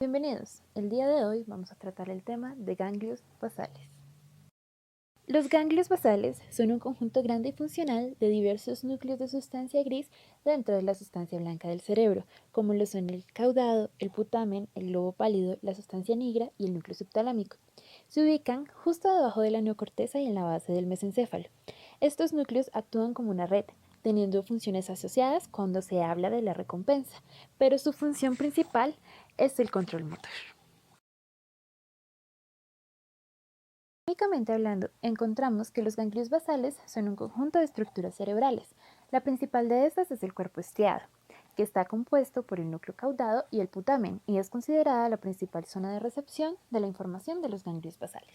Bienvenidos. El día de hoy vamos a tratar el tema de ganglios basales. Los ganglios basales son un conjunto grande y funcional de diversos núcleos de sustancia gris dentro de la sustancia blanca del cerebro, como lo son el caudado, el putamen, el globo pálido, la sustancia negra y el núcleo subtalámico. Se ubican justo debajo de la neocorteza y en la base del mesencéfalo. Estos núcleos actúan como una red, teniendo funciones asociadas cuando se habla de la recompensa, pero su función principal es el control motor. Químicamente hablando, encontramos que los ganglios basales son un conjunto de estructuras cerebrales. La principal de estas es el cuerpo estriado, que está compuesto por el núcleo caudado y el putamen, y es considerada la principal zona de recepción de la información de los ganglios basales.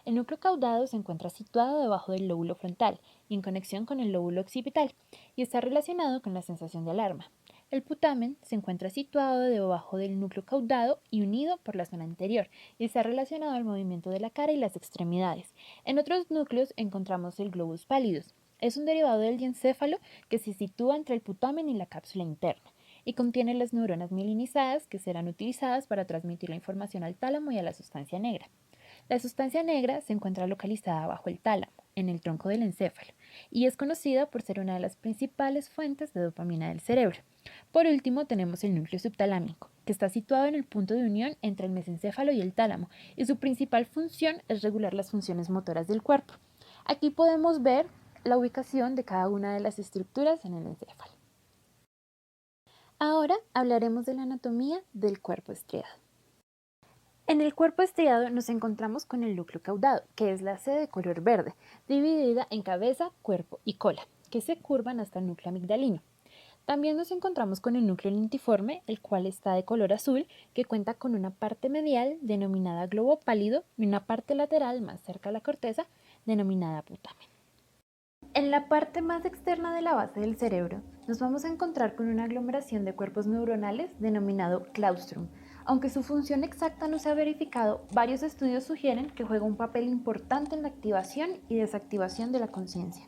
El núcleo caudado se encuentra situado debajo del lóbulo frontal y en conexión con el lóbulo occipital, y está relacionado con la sensación de alarma. El putamen se encuentra situado debajo del núcleo caudado y unido por la zona anterior, y está relacionado al movimiento de la cara y las extremidades. En otros núcleos encontramos el globus pallidus. Es un derivado del diencéfalo que se sitúa entre el putamen y la cápsula interna, y contiene las neuronas mielinizadas que serán utilizadas para transmitir la información al tálamo y a la sustancia negra. La sustancia negra se encuentra localizada bajo el tálamo, en el tronco del encéfalo, y es conocida por ser una de las principales fuentes de dopamina del cerebro. Por último, tenemos el núcleo subtalámico, que está situado en el punto de unión entre el mesencéfalo y el tálamo, y su principal función es regular las funciones motoras del cuerpo. Aquí podemos ver la ubicación de cada una de las estructuras en el encéfalo. Ahora hablaremos de la anatomía del cuerpo estriado. En el cuerpo estriado nos encontramos con el núcleo caudado, que es la sede de color verde, dividida en cabeza, cuerpo y cola, que se curvan hasta el núcleo amigdalino. También nos encontramos con el núcleo lentiforme, el cual está de color azul, que cuenta con una parte medial denominada globo pálido y una parte lateral más cerca a la corteza denominada putamen. En la parte más externa de la base del cerebro nos vamos a encontrar con una aglomeración de cuerpos neuronales denominado claustrum. Aunque su función exacta no se ha verificado, varios estudios sugieren que juega un papel importante en la activación y desactivación de la conciencia.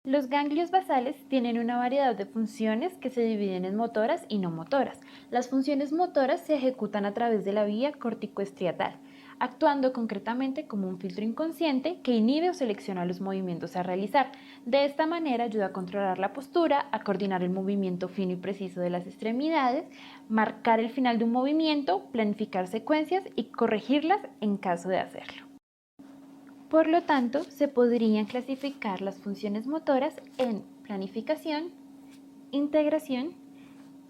Los ganglios basales tienen una variedad de funciones que se dividen en motoras y no motoras. Las funciones motoras se ejecutan a través de la vía corticoestriatal, actuando concretamente como un filtro inconsciente que inhibe o selecciona los movimientos a realizar. De esta manera ayuda a controlar la postura, a coordinar el movimiento fino y preciso de las extremidades, marcar el final de un movimiento, planificar secuencias y corregirlas en caso de hacerlo. Por lo tanto, se podrían clasificar las funciones motoras en planificación, integración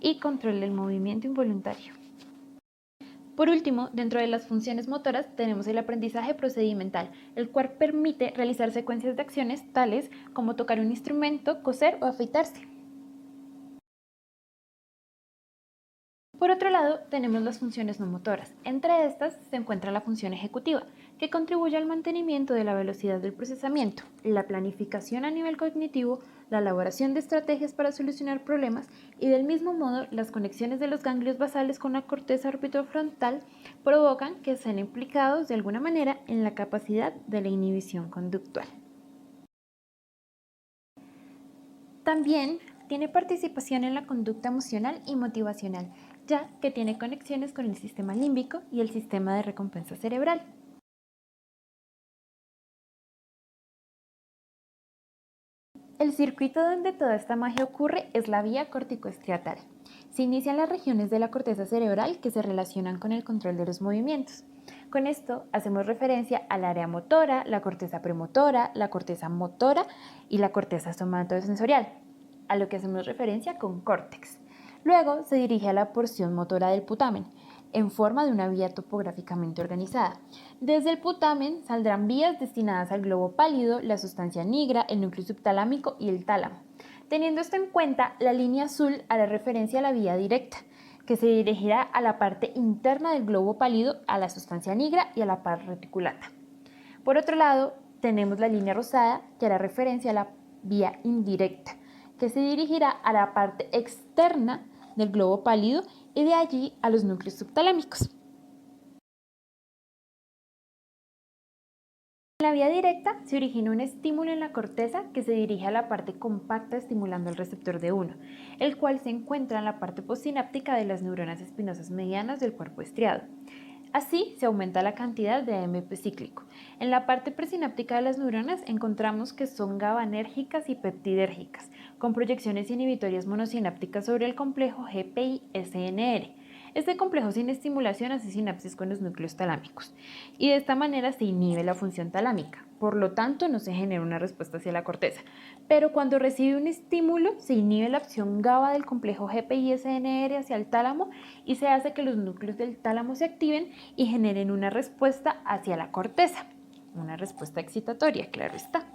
y control del movimiento involuntario. Por último, dentro de las funciones motoras tenemos el aprendizaje procedimental, el cual permite realizar secuencias de acciones tales como tocar un instrumento, coser o afeitarse. Por otro lado, tenemos las funciones no motoras. Entre estas se encuentra la función ejecutiva, que contribuye al mantenimiento de la velocidad del procesamiento, la planificación a nivel cognitivo, la elaboración de estrategias para solucionar problemas y del mismo modo las conexiones de los ganglios basales con la corteza orbitofrontal provocan que sean implicados de alguna manera en la capacidad de la inhibición conductual. También tiene participación en la conducta emocional y motivacional, ya que tiene conexiones con el sistema límbico y el sistema de recompensa cerebral. El circuito donde toda esta magia ocurre es la vía corticoestriatal. Se inician las regiones de la corteza cerebral que se relacionan con el control de los movimientos. Con esto hacemos referencia al área motora, la corteza premotora, la corteza motora y la corteza somatosensorial, a lo que hacemos referencia con córtex. Luego se dirige a la porción motora del putamen, en forma de una vía topográficamente organizada. Desde el putamen saldrán vías destinadas al globo pálido, la sustancia negra, el núcleo subtalámico y el tálamo. Teniendo esto en cuenta, la línea azul hará referencia a la vía directa, que se dirigirá a la parte interna del globo pálido, a la sustancia negra y a la parte reticulata. Por otro lado, tenemos la línea rosada, que hará referencia a la vía indirecta, que se dirigirá a la parte externa del globo pálido y de allí a los núcleos subtalámicos. En la vía directa se origina un estímulo en la corteza que se dirige a la parte compacta estimulando el receptor D1, el cual se encuentra en la parte postsináptica de las neuronas espinosas medianas del cuerpo estriado. Así se aumenta la cantidad de AMP cíclico. En la parte presináptica de las neuronas encontramos que son GABAergicas y peptidérgicas, con proyecciones inhibitorias monosinápticas sobre el complejo GPI-SNR. Este complejo sin estimulación hace sinapsis con los núcleos talámicos y de esta manera se inhibe la función talámica, por lo tanto no se genera una respuesta hacia la corteza. Pero cuando recibe un estímulo se inhibe la acción GABA del complejo GPI-SNR hacia el tálamo y se hace que los núcleos del tálamo se activen y generen una respuesta hacia la corteza, una respuesta excitatoria, claro está.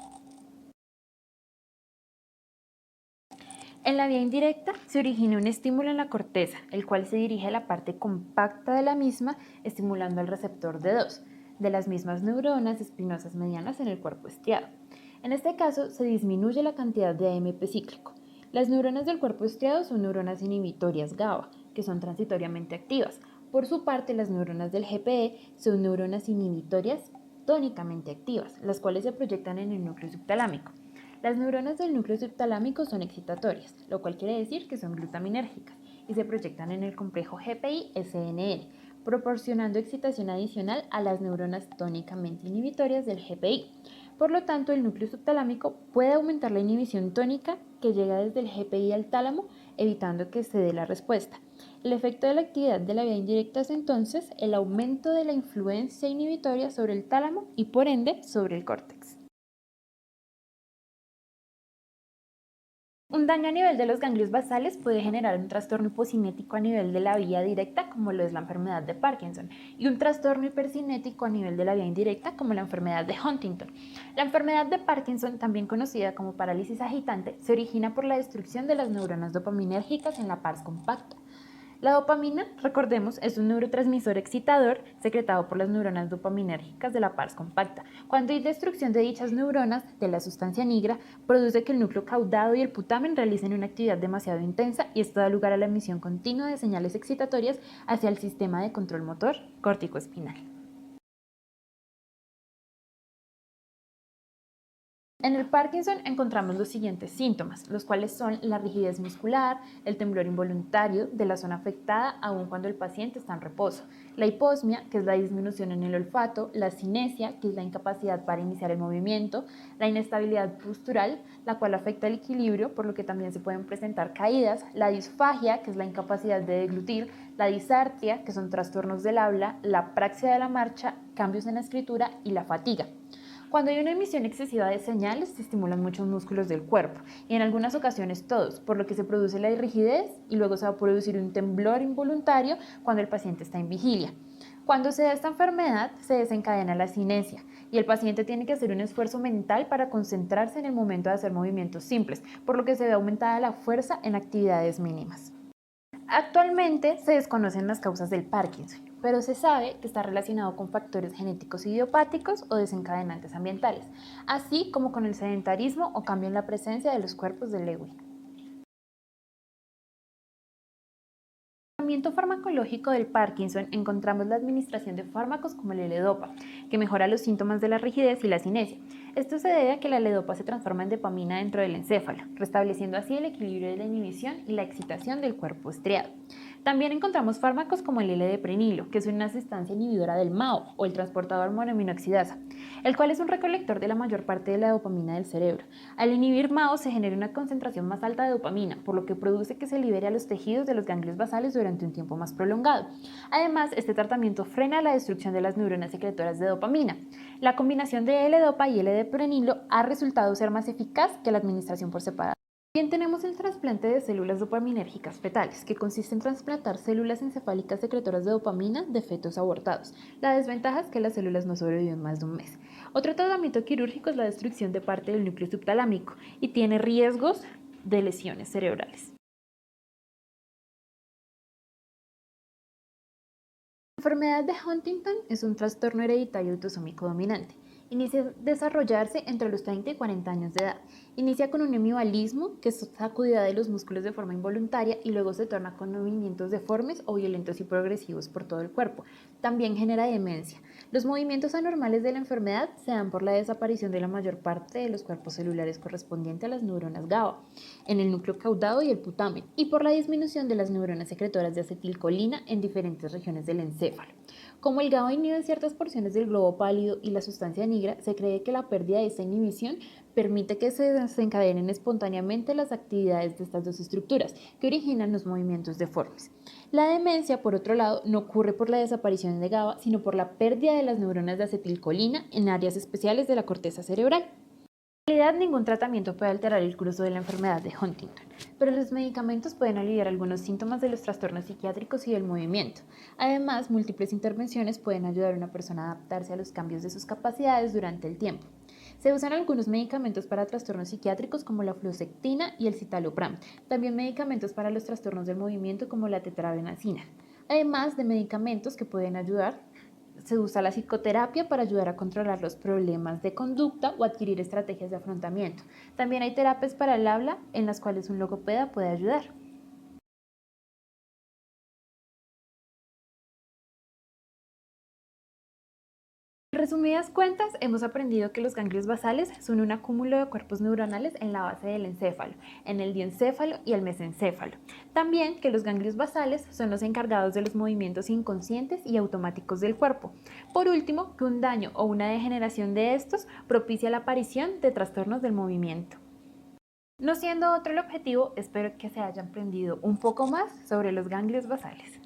En la vía indirecta se origina un estímulo en la corteza, el cual se dirige a la parte compacta de la misma, estimulando al receptor D2, de las mismas neuronas espinosas medianas en el cuerpo estriado. En este caso, se disminuye la cantidad de AMP cíclico. Las neuronas del cuerpo estriado son neuronas inhibitorias GABA, que son transitoriamente activas. Por su parte, las neuronas del GPE son neuronas inhibitorias tónicamente activas, las cuales se proyectan en el núcleo subtalámico. Las neuronas del núcleo subtalámico son excitatorias, lo cual quiere decir que son glutaminérgicas y se proyectan en el complejo GPI-SNR, proporcionando excitación adicional a las neuronas tónicamente inhibitorias del GPI. Por lo tanto, el núcleo subtalámico puede aumentar la inhibición tónica que llega desde el GPI al tálamo, evitando que se dé la respuesta. El efecto de la actividad de la vía indirecta es entonces el aumento de la influencia inhibitoria sobre el tálamo y por ende sobre el córtex. Un daño a nivel de los ganglios basales puede generar un trastorno hipocinético a nivel de la vía directa, como lo es la enfermedad de Parkinson, y un trastorno hipercinético a nivel de la vía indirecta, como la enfermedad de Huntington. La enfermedad de Parkinson, también conocida como parálisis agitante, se origina por la destrucción de las neuronas dopaminérgicas en la pars compacta. La dopamina, recordemos, es un neurotransmisor excitador secretado por las neuronas dopaminérgicas de la pars compacta. Cuando hay destrucción de dichas neuronas de la sustancia nigra, produce que el núcleo caudado y el putamen realicen una actividad demasiado intensa y esto da lugar a la emisión continua de señales excitatorias hacia el sistema de control motor córtico-espinal. En el Parkinson encontramos los siguientes síntomas, los cuales son la rigidez muscular, el temblor involuntario de la zona afectada aun cuando el paciente está en reposo, la hiposmia, que es la disminución en el olfato, la cinesia, que es la incapacidad para iniciar el movimiento, la inestabilidad postural, la cual afecta el equilibrio, por lo que también se pueden presentar caídas, la disfagia, que es la incapacidad de deglutir, la disartria, que son trastornos del habla, la praxia de la marcha, cambios en la escritura y la fatiga. Cuando hay una emisión excesiva de señales, se estimulan muchos músculos del cuerpo y en algunas ocasiones todos, por lo que se produce la rigidez y luego se va a producir un temblor involuntario cuando el paciente está en vigilia. Cuando se da esta enfermedad, se desencadena la cinesia y el paciente tiene que hacer un esfuerzo mental para concentrarse en el momento de hacer movimientos simples, por lo que se ve aumentada la fuerza en actividades mínimas. Actualmente se desconocen las causas del Parkinson, pero se sabe que está relacionado con factores genéticos idiopáticos o desencadenantes ambientales, así como con el sedentarismo o cambio en la presencia de los cuerpos de Lewy. En el tratamiento farmacológico del Parkinson encontramos la administración de fármacos como el L-Dopa, que mejora los síntomas de la rigidez y la cinesia. Esto se debe a que la L-Dopa se transforma en dopamina dentro del encéfalo, restableciendo así el equilibrio de la inhibición y la excitación del cuerpo estriado. También encontramos fármacos como el L-deprenilo, que es una sustancia inhibidora del MAO o el transportador monoaminoxidasa, el cual es un recolector de la mayor parte de la dopamina del cerebro. Al inhibir MAO se genera una concentración más alta de dopamina, por lo que produce que se libere a los tejidos de los ganglios basales durante un tiempo más prolongado. Además, este tratamiento frena la destrucción de las neuronas secretoras de dopamina. La combinación de L-Dopa y L-deprenilo ha resultado ser más eficaz que la administración por separado. Bien, tenemos el trasplante de células dopaminérgicas fetales, que consiste en trasplantar células encefálicas secretoras de dopamina de fetos abortados. La desventaja es que las células no sobreviven más de un mes. Otro tratamiento quirúrgico es la destrucción de parte del núcleo subtalámico y tiene riesgos de lesiones cerebrales. La enfermedad de Huntington es un trastorno hereditario autosómico dominante inicia a desarrollarse entre los 30 y 40 años de edad. Inicia con un hemivalismo, que es sacudida de los músculos de forma involuntaria, y luego se torna con movimientos deformes o violentos y progresivos por todo el cuerpo. También genera demencia. Los movimientos anormales de la enfermedad se dan por la desaparición de la mayor parte de los cuerpos celulares correspondientes a las neuronas GABA en el núcleo caudado y el putamen, y por la disminución de las neuronas secretoras de acetilcolina en diferentes regiones del encéfalo. Como el GABA inhibe ciertas porciones del globo pálido y la sustancia negra, se cree que la pérdida de esta inhibición permite que se desencadenen espontáneamente las actividades de estas dos estructuras, que originan los movimientos deformes. La demencia, por otro lado, no ocurre por la desaparición de GABA, sino por la pérdida de las neuronas de acetilcolina en áreas especiales de la corteza cerebral. En realidad, ningún tratamiento puede alterar el curso de la enfermedad de Huntington, pero los medicamentos pueden aliviar algunos síntomas de los trastornos psiquiátricos y del movimiento. Además, múltiples intervenciones pueden ayudar a una persona a adaptarse a los cambios de sus capacidades durante el tiempo. Se usan algunos medicamentos para trastornos psiquiátricos como la fluoxetina y el citalopram, también medicamentos para los trastornos del movimiento como la tetrabenazina. Además de medicamentos que pueden ayudar, se usa la psicoterapia para ayudar a controlar los problemas de conducta o adquirir estrategias de afrontamiento. También hay terapias para el habla en las cuales un logopeda puede ayudar. En resumidas cuentas, hemos aprendido que los ganglios basales son un acúmulo de cuerpos neuronales en la base del encéfalo, en el diencéfalo y el mesencéfalo. También que los ganglios basales son los encargados de los movimientos inconscientes y automáticos del cuerpo. Por último, que un daño o una degeneración de estos propicia la aparición de trastornos del movimiento. No siendo otro el objetivo, espero que se hayan aprendido un poco más sobre los ganglios basales.